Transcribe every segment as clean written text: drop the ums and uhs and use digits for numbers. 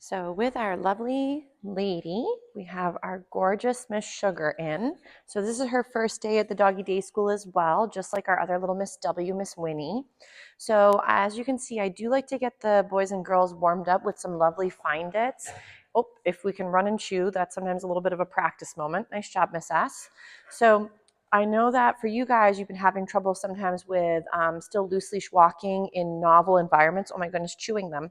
So with our lovely lady, we have our gorgeous Miss Sugar in. So this is her first day at the doggy day school as well, just like our other little Miss W, Miss Winnie. So as you can see, I do like to get the boys and girls warmed up with some lovely Find Its. Oh, if we can run and chew, that's sometimes a little bit of a practice moment. Nice job, Miss S. So I know that for you guys, you've been having trouble sometimes with still loose leash walking in novel environments. Oh my goodness, chewing them.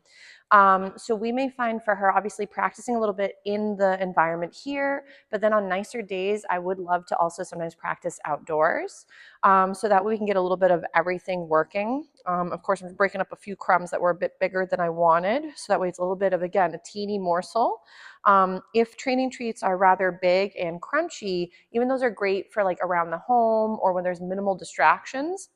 So we may find for her, obviously practicing a little bit in the environment here, but then on nicer days, I would love to also sometimes practice outdoors. So that way we can get a little bit of everything working. Of course, I'm breaking up a few crumbs that were a bit bigger than I wanted. So that way it's a little bit of, again, a teeny morsel. If training treats are rather big and crunchy, even those are great for like around the home or when there's minimal distractions.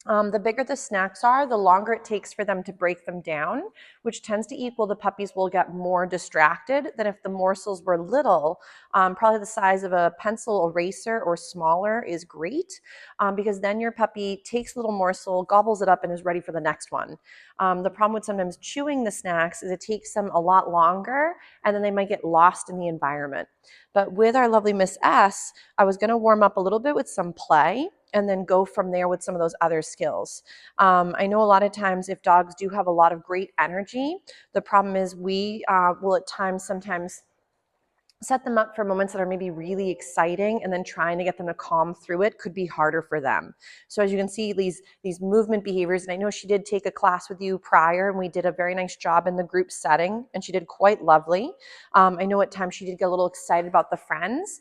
The bigger the snacks are, the longer it takes for them to break them down, which tends to equal the puppies will get more distracted than if the morsels were little. Probably the size of a pencil eraser or smaller is great, because then your puppy takes a little morsel, gobbles it up, and is ready for the next one. The problem with sometimes chewing the snacks is it takes them a lot longer, and then they might get lost in the environment. But with our lovely Miss S, I was going to warm up a little bit with some play and then go from there with some of those other skills. I know a lot of times if dogs do have a lot of great energy, the problem is we will at times sometimes set them up for moments that are maybe really exciting, and then trying to get them to calm through it could be harder for them. So as you can see, these movement behaviors, and I know she did take a class with you prior, and we did a very nice job in the group setting, and she did quite lovely. I know at times she did get a little excited about the friends.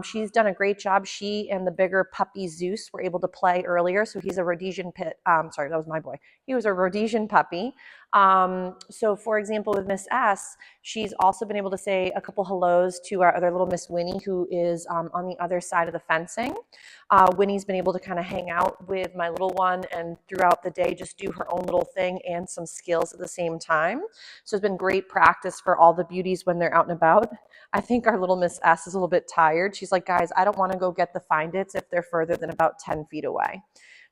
She's done a great job. She and the bigger puppy Zeus were able to play earlier, so he's a Rhodesian pit. Sorry, that was my boy. He was a Rhodesian puppy. So for example, with Miss S, she's also been able to say a couple hellos to our other little Miss Winnie, who is on the other side of the fencing. Winnie's been able to kind of hang out with my little one and throughout the day just do her own little thing and some skills at the same time. So it's been great practice for all the beauties when they're out and about. I think our little Miss S is a little bit tired. She's like, guys, I don't want to go get the Find Its if they're further than about 10 feet away.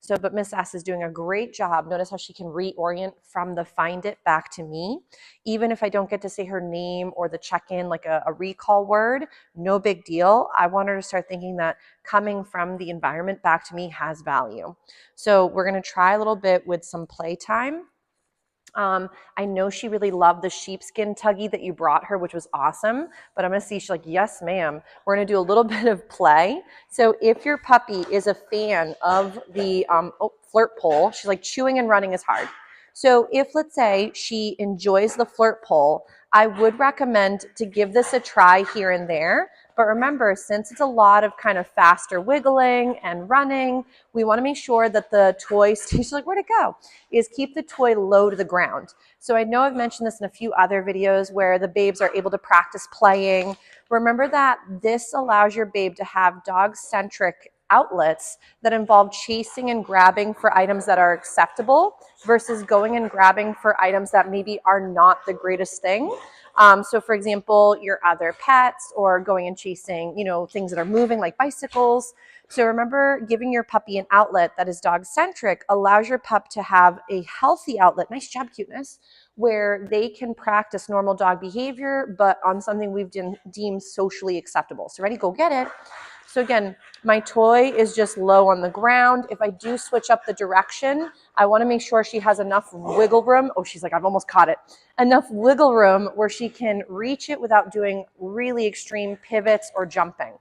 So, but Miss S is doing a great job. Notice how she can reorient from the Find It back to me. Even if I don't get to say her name or the check-in, like a recall word, no big deal. I want her to start thinking that coming from the environment back to me has value. So we're going to try a little bit with some playtime. I know she really loved the sheepskin tuggy that you brought her, which was awesome, but I'm going to see, she's like, yes, ma'am. We're going to do a little bit of play. So if your puppy is a fan of the flirt pole, she's like, chewing and running is hard. So if, let's say, she enjoys the flirt pole, I would recommend to give this a try here and there. But remember, since it's a lot of kind of faster wiggling and running, we want to make sure that the toy, she's like, where'd it go? Is keep the toy low to the ground. So I know I've mentioned this in a few other videos where the babes are able to practice playing. Remember that this allows your babe to have dog-centric outlets that involve chasing and grabbing for items that are acceptable versus going and grabbing for items that maybe are not the greatest thing. So for example, your other pets, or going and chasing, things that are moving like bicycles. So remember, giving your puppy an outlet that is dog-centric allows your pup to have a healthy outlet, nice job, cuteness, where they can practice normal dog behavior, but on something we've deemed socially acceptable. So ready, go get it. So again, my toy is just low on the ground. If I do switch up the direction, I want to make sure she has enough wiggle room. Oh, she's like, I've almost caught it. Enough wiggle room where she can reach it without doing really extreme pivots or jumping.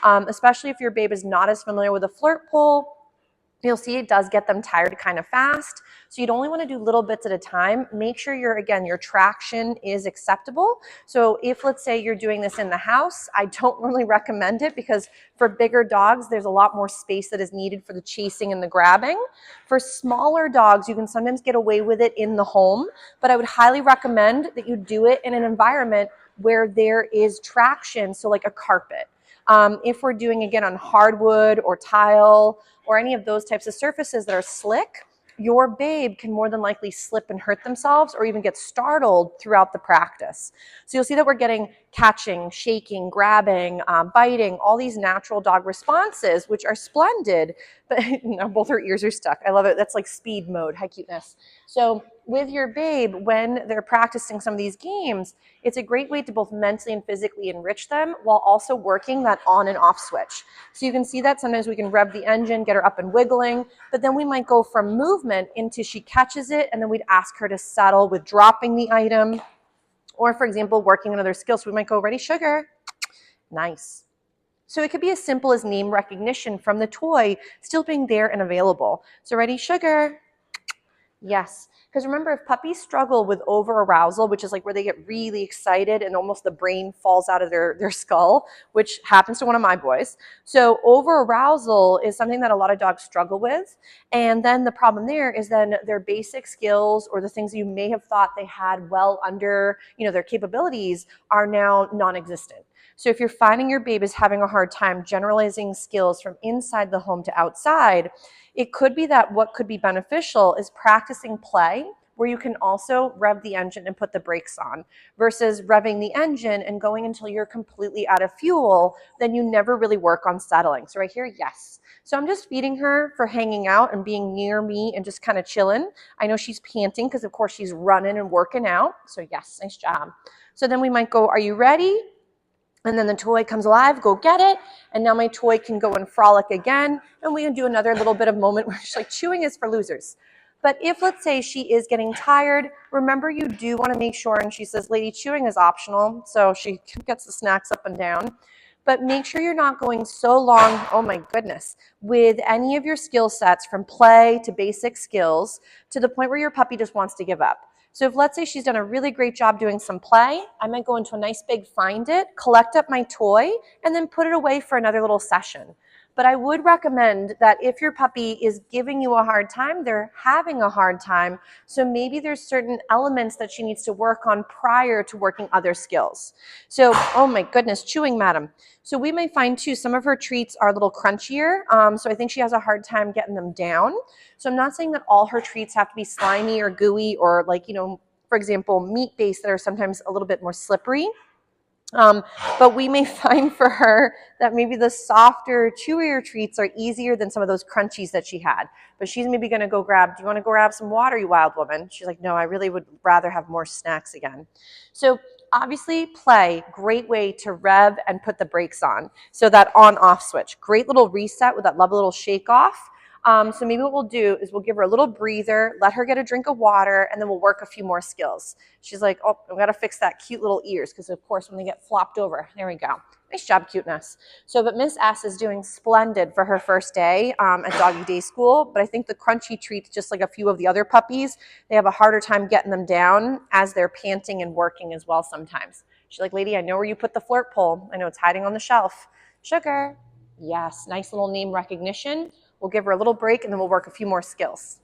Especially if your babe is not as familiar with a flirt pole, you'll see it does get them tired kind of fast. So you'd only want to do little bits at a time. Make sure your traction is acceptable. So if, let's say, you're doing this in the house, I don't really recommend it because for bigger dogs, there's a lot more space that is needed for the chasing and the grabbing. For smaller dogs, you can sometimes get away with it in the home, but I would highly recommend that you do it in an environment where there is traction, so like a carpet. If we're doing, again, on hardwood or tile or any of those types of surfaces that are slick, your babe can more than likely slip and hurt themselves or even get startled throughout the practice. So you'll see that we're getting catching, shaking, grabbing, biting, all these natural dog responses, which are splendid, but now both her ears are stuck. I love it. That's like speed mode. Hi, cuteness. So with your babe, when they're practicing some of these games, it's a great way to both mentally and physically enrich them while also working that on and off switch. So you can see that sometimes we can rev the engine, get her up and wiggling, but then we might go from movement into she catches it, and then we'd ask her to settle with dropping the item. Or for example, working on other skills, we might go, ready, sugar? Nice. So it could be as simple as name recognition from the toy still being there and available. So ready, sugar? Yes. Because remember, if puppies struggle with over arousal, which is like where they get really excited and almost the brain falls out of their skull, which happens to one of my boys. So over arousal is something that a lot of dogs struggle with. And then the problem there is then their basic skills or the things you may have thought they had well under, their capabilities are now non-existent. So if you're finding your babe is having a hard time generalizing skills from inside the home to outside, it could be that what could be beneficial is practicing play where you can also rev the engine and put the brakes on versus revving the engine and going until you're completely out of fuel. Then you never really work on settling. So right here, yes. So I'm just feeding her for hanging out and being near me and just kind of chilling. I know she's panting because of course she's running and working out. So yes, nice job. So then we might go, are you ready? And then the toy comes alive, go get it. And now my toy can go and frolic again. And we can do another little bit of moment where she's like, chewing is for losers. But if, let's say, she is getting tired, remember you do want to make sure, and she says, lady, chewing is optional. So she gets the snacks up and down. But make sure you're not going so long, oh my goodness, with any of your skill sets from play to basic skills to the point where your puppy just wants to give up. So if let's say she's done a really great job doing some play, I might go into a nice big find it, collect up my toy, and then put it away for another little session. But I would recommend that if your puppy is giving you a hard time, they're having a hard time. So maybe there's certain elements that she needs to work on prior to working other skills. So, oh my goodness, chewing, madam. So we may find too, some of her treats are a little crunchier. So I think she has a hard time getting them down. So I'm not saying that all her treats have to be slimy or gooey or like, for example, meat-based that are sometimes a little bit more slippery. But we may find for her that maybe the softer, chewier treats are easier than some of those crunchies that she had. But she's maybe going to go grab, do you want to go grab some water, you wild woman? She's like, no, I really would rather have more snacks again. So obviously play, great way to rev and put the brakes on. So that on-off switch, great little reset with that lovely little shake off. So maybe what we'll do is we'll give her a little breather, let her get a drink of water, and then we'll work a few more skills. She's like, oh, I've got to fix that cute little ears because, of course, when they get flopped over, there we go. Nice job, cuteness. So, but Miss S is doing splendid for her first day at doggy day school, but I think the crunchy treats, just like a few of the other puppies, they have a harder time getting them down as they're panting and working as well sometimes. She's like, lady, I know where you put the flirt pole. I know it's hiding on the shelf. Sugar. Yes, nice little name recognition. We'll give her a little break and then we'll work a few more skills.